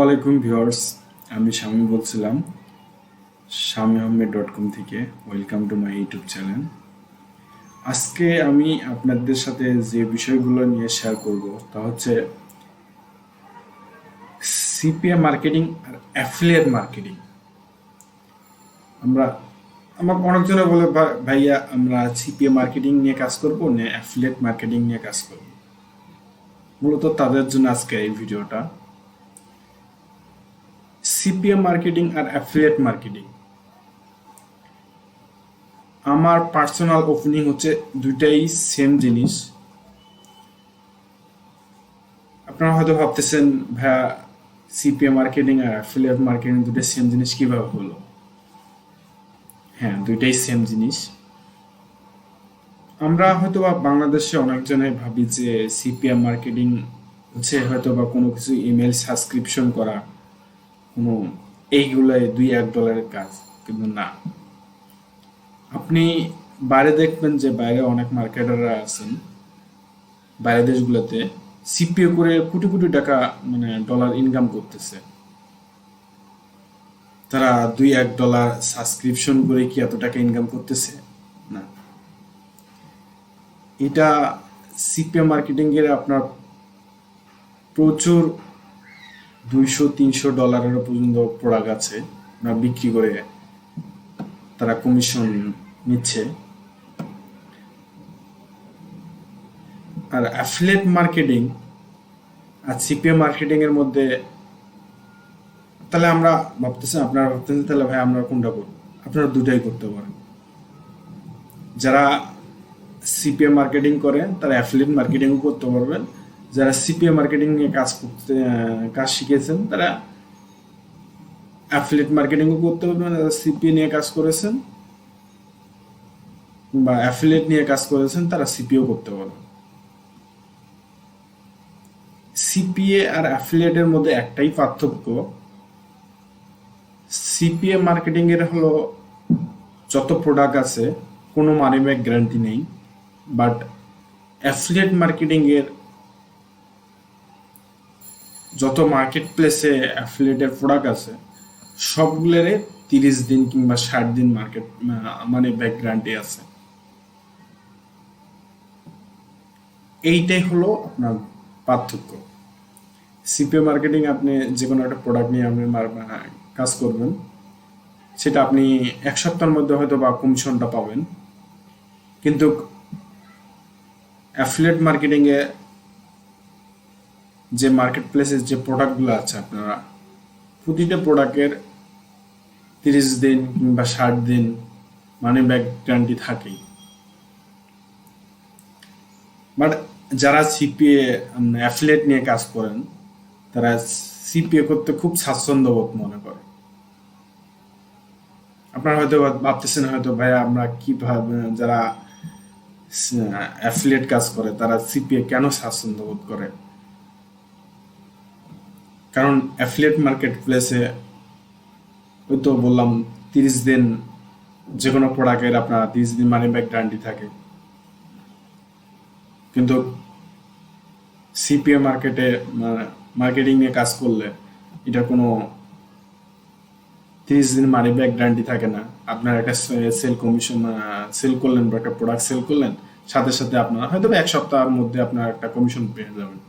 আলাইকুম ভিউয়ার্স, আমি শামীম বলছিলাম shamiahmed.com থেকে। Welcome to my YouTube channel. আজকে আমি আপনাদের সাথে যে বিষয়গুলো নিয়ে শেয়ার করব তা হচ্ছে সিপিএ মার্কেটিং আর অ্যাফিলিয়েট মার্কেটিং। আমরা আমাকে অনেকজনে বলে ভাইয়া আমরা সিপিএ মার্কেটিং নিয়ে কাজ করব না অ্যাফিলিয়েট মার্কেটিং নিয়ে কাজ করব। মূলত তাদের জন্য আজকে এই ভিডিওটা। সিপিএ মার্কেটিং আর অ্যাফিলিয়েট মার্কেটিং আমার পার্সোনাল ওপিনিয়ন হচ্ছে দুইটাই সেম জিনিস। আপনারা হয়তো ভাবতেছেন ভাইয়া সিপিএ মার্কেটিং আর অ্যাফিলিয়েট মার্কেটিং দুটো সেম জিনিস কিভাবে হলো? হ্যাঁ, দুইটাই সেম জিনিস। আমরা হয়তো বা বাংলাদেশে অনেকজনে ভাবি যে সিপিএ মার্কেটিং হচ্ছে হয়তো বা কোনো কিছু ইমেল সাবস্ক্রিপশন করা, কোনো এইগুলাই $2-1 কাজ, কিন্তু না। আপনি বাইরে দেখবেন যে বাইরে অনেক মার্কেটাররা আছেন বাইরের দেশগুলোতে সিপিএ করে কোটি কোটি টাকা মানে ডলার ইনকাম করতেছে। তারা $2-1 সাবস্ক্রিপশন করে কি এত টাকা ইনকাম করতেছে? না। এটা সিপিএ মার্কেটিং এর আপনার প্রচুর $200-300 পর্যন্ত প্রোডাক্ট আছে না, বিক্রি করে তারা কমিশন নিচ্ছে। আর অ্যাফিলিয়েট মার্কেটিং আর সিপিএ মার্কেটিং এর মধ্যে তাহলে আপনারা ভাবতেছেন তাহলে ভাই আমরা কোনটা করব? আপনারা দুটাই করতে পারেন। যারা সিপিএ মার্কেটিং করেন তারা অ্যাফিলিয়েট মার্কেটিংও করতে পারবেন। যারা সিপিএ মার্কেটিং নিয়ে কাজ শিখেছেন তারা অ্যাফিলিয়েট মার্কেটিংও করতে পারবেন। যারা সিপিএ নিয়ে কাজ করেছেন বা অ্যাফিলিয়েট নিয়ে কাজ করেছেন তারা সিপিও করতে পারবেন। সিপিএ আর অ্যাফিলিয়েটের মধ্যে একটাই পার্থক্য, সিপিএ মার্কেটিং এর হলো যত প্রোডাক্ট আছে কোনো মানি ব্যাক গ্যারান্টি নেই, বাট অ্যাফিলিয়েট মার্কেটিং এর যত মার্কেট প্লেসে অ্যাফিলিয়েটের প্রোডাক্ট আছে সবগুলোরে 30 দিন কিংবা 60 দিন মার্কেট মানি ব্যাক গ্যারান্টি আছে। এইটাই হলো আপনার পার্থক্য। সিপিএ মার্কেটিং আপনি যে কোনো একটা প্রোডাক্ট নিয়ে আপনি কাজ করবেন, সেটা আপনি 1 সপ্তাহের মধ্যে হয়তো বা কমিশনটা পাবেন। কিন্তু অ্যাফিলিয়েট মার্কেটিং এ যে মার্কেট প্লেসে যে প্রোডাক্টগুলো আছে আপনারা প্রতিটা প্রোডাক্টের 30 দিন কিংবা 60 দিন মানি ব্যাক গ্যারান্টি থাকেই। বাট যারা সিপিএ অ্যাফিলিয়েট নিয়ে কাজ করেন তারা সিপিএ করতে খুব স্বাচ্ছন্দ্যবোধ মনে করে। আপনারা হয়তো ভাবতেছেন হয়তো ভাই আমরা কিভাবে যারা অ্যাফিলিয়েট কাজ করে তারা সিপিএ কেন স্বাচ্ছন্দ্যবোধ করে? কারণ অ্যাফিলিয়েট মার্কেট প্লেসে ওই তো বললাম 30 দিন যে কোনো প্রোডাক্টের আপনার 30 দিন মানি ব্যাক গ্যারান্টি থাকে। কিন্তু সিপিএ মার্কেটে মার্কেটিং নিয়ে কাজ করলে এটা কোনো 30 দিন মানি ব্যাক গ্যারান্টি থাকে না। আপনার একটা সেল কমিশন সেল করলেন বা একটা প্রোডাক্ট সেল করলেন, সাথে সাথে আপনার হয়তো 1 সপ্তাহের মধ্যে আপনার একটা কমিশন পেয়ে যাবেন।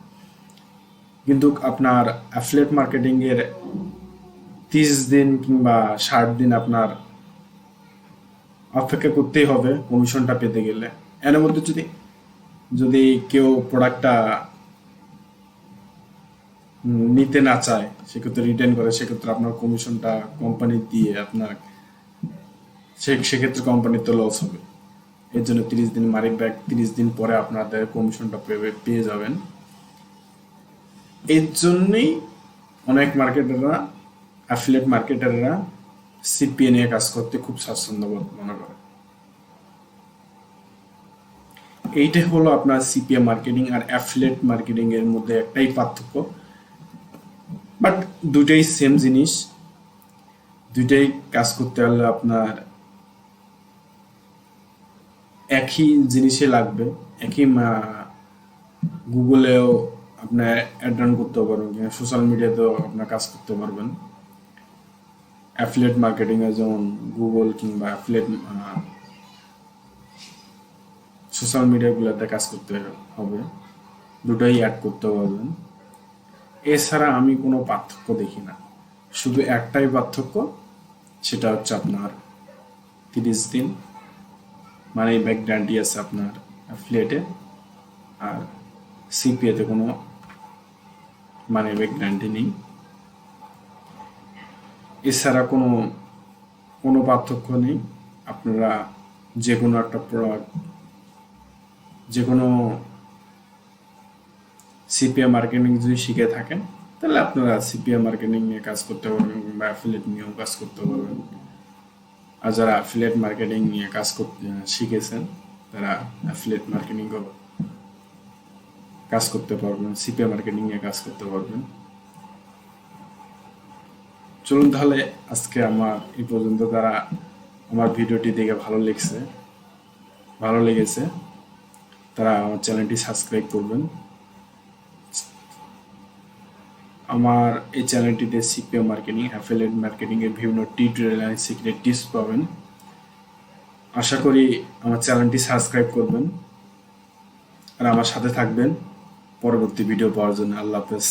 কিন্তু আপনার অ্যাফিলিয়েট মার্কেটিং এর 30 দিন কিংবা 60 দিন আপনার অপেক্ষা করতেই হবে কমিশনটা পেতে গেলে। এর মধ্যে যদি যদি কেউ প্রোডাক্টটা নিতে না চায়, সেক্ষেত্রে রিটার্ন করে, সেক্ষেত্রে আপনার কমিশনটা কোম্পানি দিয়ে আপনার সেক্ষেত্রে কোম্পানির তো লস হবে। এর জন্য 30 দিন মানি ব্যাক, 30 দিন পরে আপনাদের কমিশনটা পেয়ে যাবেন। এর জন্যই অনেক মার্কেটাররা অ্যাফিলিয়েট মার্কেটাররা সিপিএ নিয়ে কাজ করতে খুব স্বাচ্ছন্দ্যবোধ মনে করে। এইটাই হলো আপনার সিপিএ মার্কেটিং আর অ্যাফিলিয়েট মার্কেটিং এর মধ্যে একটাই পার্থক্য। বাট দুটাই সেম জিনিস, দুইটাই কাজ করতে হলে আপনার একই জিনিসে লাগবে। একই গুগলেও আপনার অ্যাড রান করতে পারবেন, সোশ্যাল মিডিয়াতেও আপনার কাজ করতে পারবেন। অ্যাফিলিয়েট মার্কেটিং এ যেমন গুগল কিংবা অ্যাফিলিয়েট সোশ্যাল মিডিয়াগুলোতে কাজ করতে হবে, দুটোই অ্যাড করতে পারবেন। এছাড়া আমি কোনো পার্থক্য দেখি না, শুধু একটাই পার্থক্য, সেটা হচ্ছে আপনার 30 দিন মানি ব্যাক গ্যারান্টি আছে আপনার অ্যাফিলিয়েটে, আর সিপিএতে কোনো মানি ব্যাক গ্যারান্টি নেই। এছাড়া কোনো কোনো পার্থক্য নেই। আপনারা যে কোনো একটা প্রোডাক্ট, যে কোনো সিপিএ মার্কেটিং যদি শিখে থাকেন, তাহলে আপনারা সিপিএ মার্কেটিং নিয়ে কাজ করতে পারবেন বা অ্যাফিলিয়েট নিয়েও কাজ করতে পারবেন। আর যারা অ্যাফিলিয়েট মার্কেটিং নিয়ে কাজ করতে শিখেছেন, তারা অ্যাফিলিয়েট মার্কেটিং কাজ করতে পারবেন, সিপিএ মার্কেটিং নিয়ে কাজ করতে পারবেন। চলুন তাহলে আজকে আমার এই পর্যন্ত। তারা আমার ভিডিওটি দেখে ভালো লেগেছে, তারা আমার চ্যানেলটি সাবস্ক্রাইব করবেন। আমার এই চ্যানেলটিতে সিপিএ মার্কেটিং, অ্যাফিলিয়েট মার্কেটিং এর বিভিন্ন টিউটোরিয়াল এন্ড সিক্রেট টিপস পাবেন। আশা করি আমার চ্যানেলটি সাবস্ক্রাইব করবেন আর আমার সাথে থাকবেন পরবর্তী ভিডিও পাওয়ার জন্য। আল্লাহ হাফেজ।